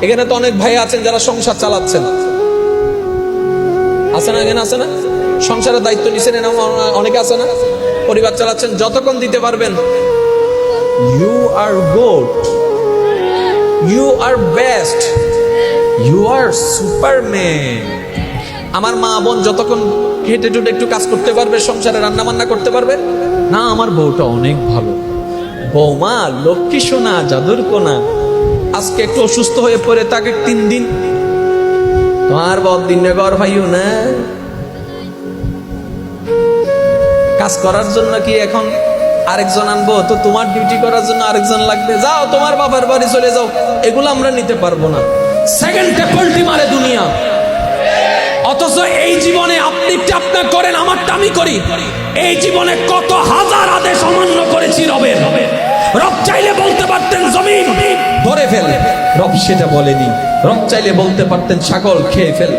এখানে তো অনেক ভাই আছেন যারা সংসার চালাচ্ছেন, আছে না? এখানে আছে না? সংসারের দায়িত্ব নিছেন, এরকম অনেকে আছে না? পরিবার চালাচ্ছেন, যতক্ষণ দিতে পারবেন you are good, you are best, you are superman. আমার মা বোন যতক্ষণ হেঁটে টুটে একটু কাজ করতে পারবে, সংসারে রান্না বান্না করতে পারবে, না আমার বউটা অনেক ভালো, বৌমা লক্ষ্মী সোনা জাদুর কোনা, আজকে একটু অসুস্থ হয়ে পড়ে তাকে 3 দিন তোমার বদ দিন ঘর ভাইও না। কাজ করার জন্য কি এখন আরেকজন আনবো? তো তোমার ডিউটি করার জন্য আরেকজন লাগবে, যাও তোমার বাবার বাড়ি চলে যাও। এগুলো আমরা নিতে পারবো না। সেকেন্ডে পল্টি মারে দুনিয়া। অথচ এই জীবনে আপনি আপনার করেন, আমারটা আমি করি। এই জীবনে কত হাজার আদেশ অমান্য করেছি রবের। রব চাইলে বলতে পারতেন জমিন ধরে ফেল, রব সেটা বলেনি। রব চাইলে বলতে পারতেন ছাগল খেয়ে ফেল,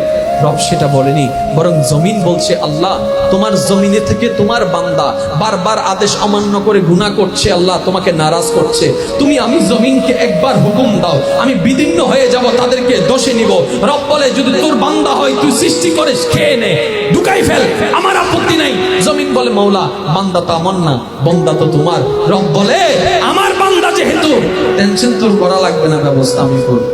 রব সেটা বলেনি। বরং জমিন বলছে আল্লাহ তোমার জমিনে থেকে তোমার বান্দা বারবার আদেশ অমান্য করে গুনাহ করছে, আল্লাহ তোমাকে নারাজ করছে। আমি জমিনকে একবার হুকুম দাও, আমি বিদীর্ণ হয়ে যাব, তাদেরকে দোষে নিব। রব বলে যদি তোর বান্দা হয় তুই সৃষ্টি করিস, খেয়ে নে, ঢুকাই ফেল, আমার আপত্তি নাই। জমিন বলে মওলা বান্দা তো আমার না, বান্দা তো তোমার। রব বলে আমার বান্দা যেহেতু, টেনশন তোর করা লাগবে না, ব্যবস্থা আমি করব।